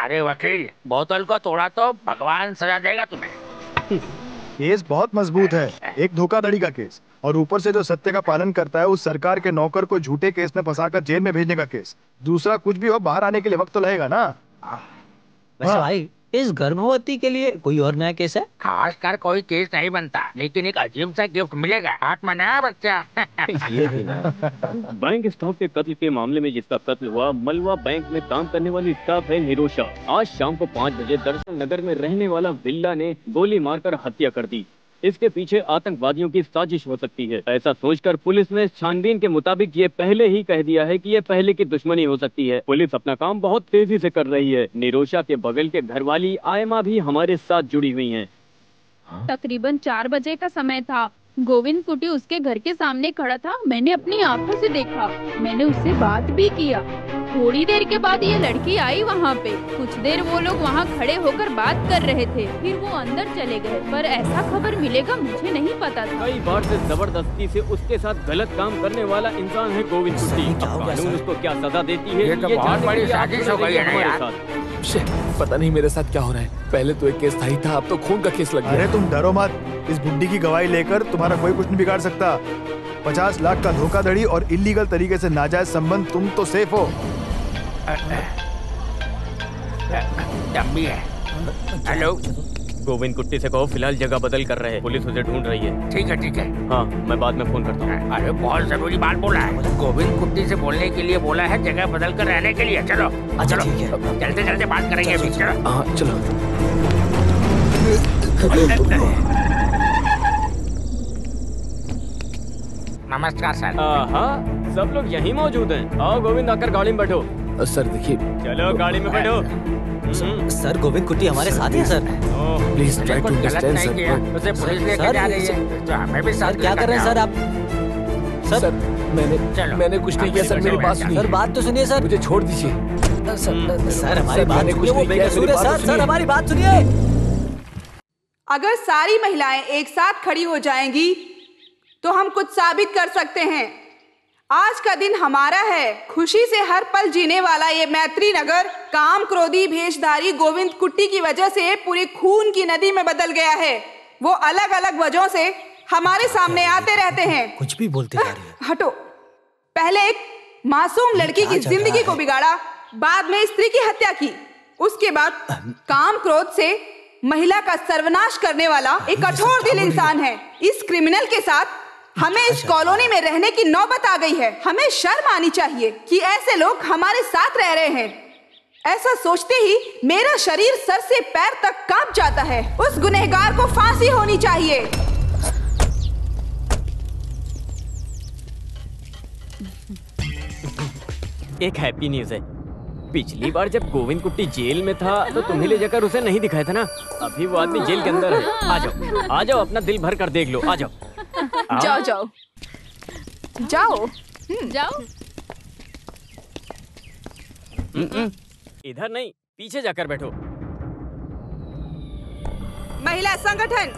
अरे वकील, बोतल को तोड़ा तो भगवान सजा देगा तुम्हें। केस बहुत मजबूत है, एक धोखाधड़ी का केस, और ऊपर से जो सत्य का पालन करता है उस सरकार के नौकर को झूठे केस में फंसाकर जेल में भेजने का केस। दूसरा कुछ भी हो, बाहर आने के लिए वक्त तो लगेगा ना। वैसे भाई, इस गर्भवती के लिए कोई और नया केस है? खासकर कोई केस नहीं बनता, लेकिन एक अजीब सा गिफ्ट मिलेगा, हाथ में नया बच्चा। ये भी ना। बैंक स्टाफ के कत्ल के मामले में जिसका कत्ल हुआ, मलवा बैंक में काम करने वाली स्टाफ है निरोशा। आज शाम को 5 बजे दर्शन नगर में रहने वाला बिल्ला ने गोली मारकर हत्या कर दी। इसके पीछे आतंकवादियों की साजिश हो सकती है, ऐसा सोचकर पुलिस ने छानबीन के मुताबिक ये पहले ही कह दिया है कि ये पहले की दुश्मनी हो सकती है। पुलिस अपना काम बहुत तेजी से कर रही है। निरोशा के बगल के घरवाली आयमा भी हमारे साथ जुड़ी हुई हैं। तकरीबन 4 बजे का समय था। गोविंद कुटी उसके घर के सामने खड़ा था। मैंने अपनी आंखों से देखा, मैंने उससे बात भी किया। थोड़ी देर के बाद ये लड़की आई वहाँ पे। कुछ देर वो लोग वहाँ खड़े होकर बात कर रहे थे, फिर वो अंदर चले गए। पर ऐसा खबर मिलेगा मुझे नहीं पता था। कई बार से जबरदस्ती से उसके साथ गलत काम करने वाला इंसान है गोविंद कुटी। कानून उसको क्या सजा देती है, ये तो बहुत बड़ी साजिश हो गई है ना यार। पता नहीं मेरे साथ क्या हो रहा है। पहले तो एक केस था ही था, अब तो खून का केस लग गया। अरे तुम डरो मत, इस बुड्ढी की गवाही लेकर तुम्हारा कोई कुछ नहीं बिगाड़ सकता। 50 लाख का धोखाधड़ी और इलीगल तरीके से नाजायज संबंध, तुम तो सेफ हो। दम भी है। हेलो, गोविंद कुट्टी से कहो फिलहाल जगह बदल कर रहे हैं, पुलिस उसे ढूंढ रही है। ठीक है ठीक है। हाँ, मैं बाद में फोन करता हूँ। अरे बहुत जरूरी बात बोला है। गोविंद कुट्टी से बोलने के लिए बोला है, जगह बदल कर रहने के लिए। चलो अच्छा चलो, ठीक है, चलते चलते बात करेंगे अभी। चलो हाँ चलो। नमस्कार सर। हाँ, सब लोग यहीं मौजूद हैं। आओ गोविंद, आकर गाड़ी में बैठो। सर देखिए, चलो गाड़ी में बैठो। सर गोविंद कुट्टी हमारे साथ है sir. Please try to understand sir. उसे पुलिस लेकर जा रही है, तो हमें भी साथ क्या कर रहे हैं सर आप? सर मैंने कुछ नहीं किया सर, मेरी बात सुनिए। सर बात तो सुनिए सर। मुझे छोड़ दीजिए सर, हमारी बात सुनिए। वो बेकसूर है सर। सर हमारी बात सुनिए। अगर सारी महिलाएं एक साथ खड़ी हो जाएंगी तो हम कुछ साबित कर सकते हैं। आज का दिन हमारा है। खुशी से हर पल जीने वाला ये मैत्री नगर काम क्रोधी भेषधारी गोविंद कुट्टी की वजह से पूरी खून की नदी में बदल गया है। वो अलग अलग वजहों से हमारे सामने आते रहते हैं। कुछ भी बोलते जा रही है। हटो। पहले एक मासूम लड़की की जिंदगी को बिगाड़ा, बाद में स्त्री की हत्या की, उसके बाद काम क्रोध से महिला का सर्वनाश करने वाला एक कठोर दिल इंसान है। इस क्रिमिनल के साथ हमें इस कॉलोनी में रहने की नौबत आ गई है। हमें शर्म आनी चाहिए कि ऐसे लोग हमारे साथ रह रहे हैं। ऐसा सोचते ही मेरा शरीर सर से पैर तक कांप जाता है। उस गुनहगार को फांसी होनी चाहिए। एक हैप्पी न्यूज है। पिछली बार जब गोविंद कुट्टी जेल में था तो तुम्हें ले जाकर उसे नहीं दिखाया था ना। अभी वो आदमी जेल के अंदर है। आ जाओ, अपना दिल भर कर देख लो। आ जाओ। जाओ जाओ जाओ जाओ। इधर नहीं, पीछे जाकर बैठो। महिला संगठन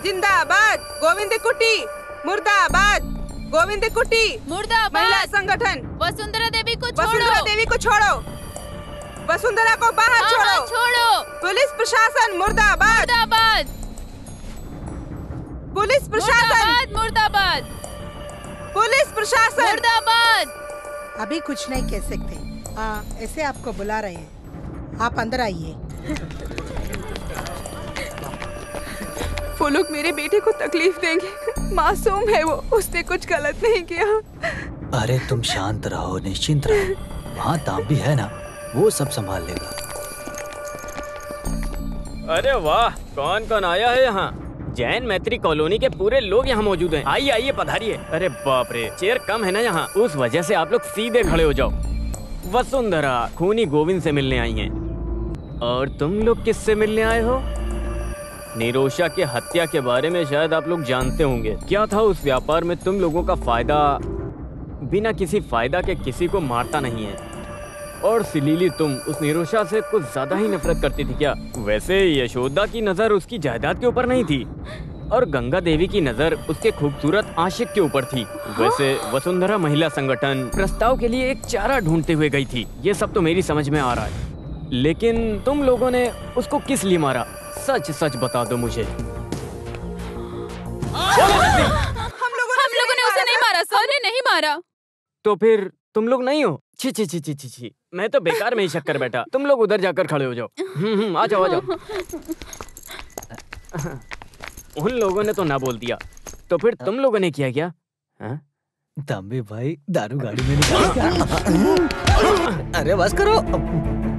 जिंदाबाद। गोविंद कुट्टी मुर्दाबाद। गोविंद कुट्टी मुर्दाबाद। महिला संगठन वसुंधरा देवी को छोड़ो। वसुंधरा देवी को छोड़ो। वसुंधरा को बाहर छोड़ो। छोड़ो। पुलिस प्रशासन मुर्दाबाद। मुर्दाबाद। पुलिस प्रशासन मुर्दाबाद। पुलिस प्रशासन मुर्दाबाद। अभी कुछ नहीं कह सकते। ऐसे आपको बुला रहे हैं, आप अंदर आइए। वो लोग मेरे बेटे को तकलीफ देंगे। मासूम है वो, उसने कुछ गलत नहीं किया। अरे तुम शांत रहो, निश्चिंत रहो। वहाँ तांबी है ना, वो सब संभाल लेगा। अरे वाह, कौन कौन आया है यहाँ? जैन मैत्री कॉलोनी के पूरे लोग यहाँ मौजूद हैं। आइए आइए, पधारिए। अरे बाप रे, चेयर कम है ना यहाँ, उस वजह से आप लोग सीधे खड़े हो जाओ। वसुंधरा खूनी गोविंद से मिलने आई हैं। और तुम लोग किससे मिलने आए हो? निरोशा की हत्या के बारे में शायद आप लोग जानते होंगे। क्या था उस व्यापार में तुम लोगों का फायदा? बिना किसी फायदा के किसी को मारता नहीं है। और सिलीली, तुम उस निरोशा से कुछ ज्यादा ही नफरत करती थी क्या? वैसे यशोदा की नजर उसकी जायदाद के ऊपर नहीं थी, और गंगा देवी की नजर उसके खूबसूरत आशिक के ऊपर थी। वैसे वसुंधरा महिला संगठन प्रस्ताव के लिए एक चारा ढूंढते हुए गई थी। ये सब तो मेरी समझ में आ रहा है, लेकिन तुम लोगों ने उसको किस लिए मारा? सच सच बता दो मुझे। हम लोगों ने उसे नहीं मारा सर। हमने नहीं मारा। तो फिर तुम लोग नहीं हो? छी छी छी छी छी छी, मैं तो बेकार में ही शक कर बैठा। तुम लोग उधर जाकर खड़े हो जाओ। आ जाओ आ जाओ। उन लोगों ने तो ना बोल दिया, तो फिर तुम लोगों ने किया क्या? तंबी भाई दारू गाड़ी में निकाल क्या? अरे बस करो,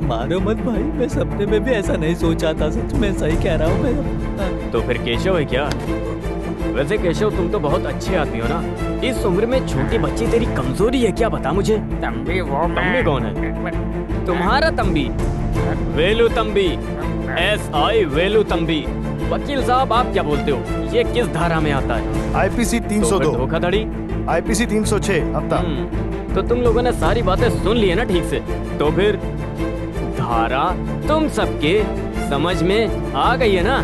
मारो मत भाई। मैं सपने में भी ऐसा नहीं सोचा था, सच में सही कह रहा हूँ मैं। तो फिर केशव है क्या? वैसे केशव तुम तो बहुत अच्छे आदमी हो ना। इस उम्र में छोटी बच्ची तेरी कमजोरी है क्या, बता मुझे। तंबी वो तंबी कौन है? तुम्हारा तंबी? वेलू तंबी, SI वेलू तंबी। वकील साहब आप क्या बोलते हो, ये किस धारा में आता है? IPC 302, धोखाधड़ी। IPC 306 हफ्ता। तो तुम लोगों ने सारी बातें सुन ली है ना ठीक से? तो फिर धारा तुम सबके समझ में आ गई है ना?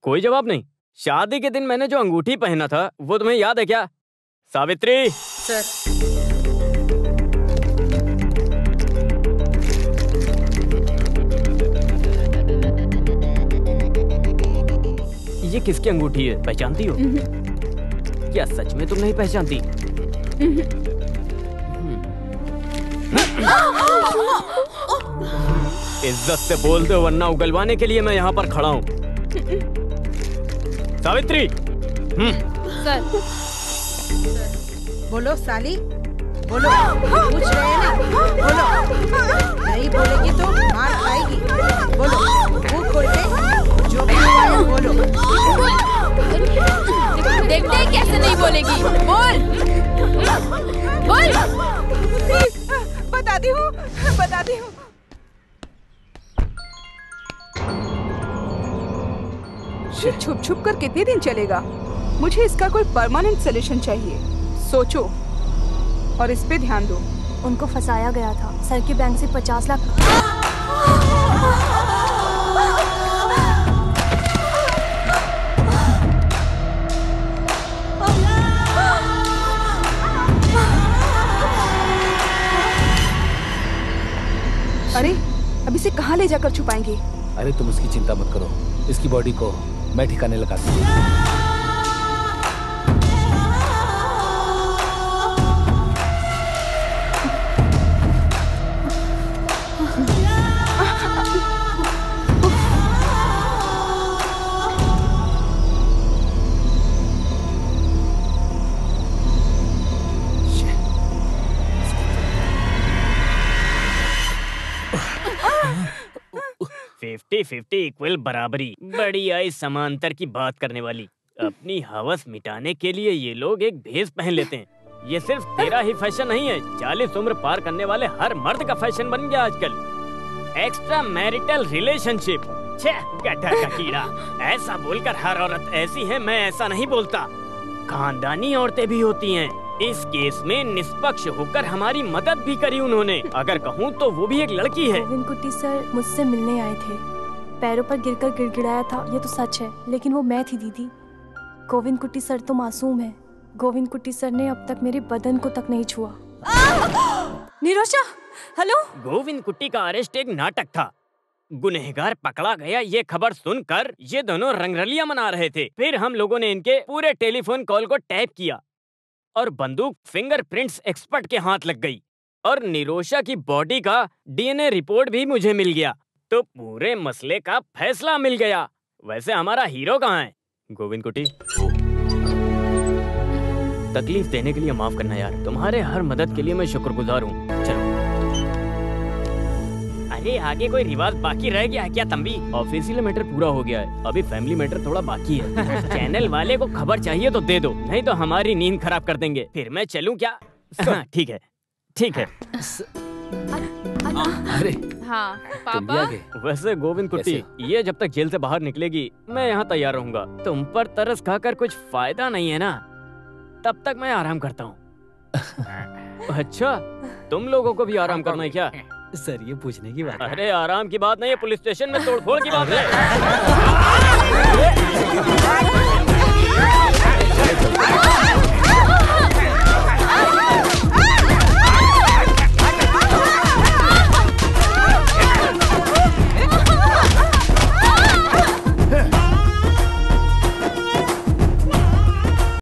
कोई जवाब नहीं। शादी के दिन मैंने जो अंगूठी पहना था वो तुम्हें याद है क्या? सावित्री। सर ये किसकी अंगूठी है, पहचानती हो? क्या सच में तुम नहीं पहचानती? इज्जत से बोल दो वरना उगलवाने के लिए मैं यहाँ पर खड़ा हूँ। सावित्री। सर बोलो साली, बोलो। पूछ रहे हैं ना, बोलो। नहीं बोलेगी तो मार खाएगी। बोलो, मुंह खोल के जो भी हुआ है बोलो। देखते हैं कैसे नहीं बोलेगी। बोल बोल। बताती हूँ। ये छुप छुप कर कितने दिन चलेगा? मुझे इसका कोई परमानेंट सोल्यूशन चाहिए। सोचो और इस पे ध्यान दो। उनको फंसाया गया था, सर के बैंक से 50 लाख। अरे अब इसे कहाँ ले जाकर छुपाएंगे? अरे तुम उसकी चिंता मत करो, इसकी बॉडी को मैं ठिकाने लगा दूंगा। फिफ्टी 50 इक्वल बराबरी। बड़ी आई समांतर की बात करने वाली। अपनी हवस मिटाने के लिए ये लोग एक भेष पहन लेते हैं। ये सिर्फ तेरा ही फैशन नहीं है, 40 उम्र पार करने वाले हर मर्द का फैशन बन गया आजकल। Extra marital relationship. छह गड्ढा का कीड़ा। ऐसा बोलकर हर औरत ऐसी है, मैं ऐसा नहीं बोलता। खानदानी औरतें भी होती हैं। इस केस में निष्पक्ष होकर हमारी मदद भी करी उन्होंने। अगर कहूँ तो वो भी एक लड़की है। गोविंद कुट्टी सर मुझसे मिलने आए थे, पैरों पर गिरकर गिड़गिड़ाया था, ये तो सच है, लेकिन वो मैं थी दीदी। गोविंद कुट्टी सर तो मासूम है। गोविंद कुट्टी सर ने अब तक मेरे बदन को तक नहीं छुआ। निरोशा, हेलो। गोविंद कुट्टी का अरेस्ट एक नाटक था। गुनहगार पकड़ा गया ये खबर सुनकर ये दोनों रंगरलियां मना रहे थे। फिर हम लोगों ने इनके पूरे टेलीफोन कॉल को टैप किया और बंदूक फिंगरप्रिंट्स एक्सपर्ट के हाथ लग गई और निरोशा की बॉडी का DNA रिपोर्ट भी मुझे मिल गया। तो पूरे मसले का फैसला मिल गया। वैसे हमारा हीरो कहाँ है? गोविंद कुट्टी, तकलीफ देने के लिए माफ करना यार। तुम्हारे हर मदद के लिए मैं शुक्रगुजार हूँ। चलो। अरे आगे कोई रिवाज बाकी रह गया है क्या तंबी? ऑफिशियल मैटर पूरा हो गया है, अभी फैमिली मैटर थोड़ा बाकी है। चैनल वाले को खबर चाहिए तो दे दो, नहीं तो हमारी नींद खराब कर देंगे। फिर मैं चलूं क्या? हाँ, ठीक है ठीक है। अरे हाँ तुम भी पापा। आ गए। वैसे गोविंद कुट्टी, कैसे ये जब तक जेल से बाहर निकलेगी मैं यहाँ तैयार रहूंगा। तुम पर तरस खाकर कुछ फायदा नहीं है ना, तब तक मैं आराम करता हूँ। अच्छा, तुम लोगों को भी आराम करना है क्या? सर ये पूछने की बात है। अरे आराम की बात नहीं है, पुलिस स्टेशन में तोड़फोड़ की बात है।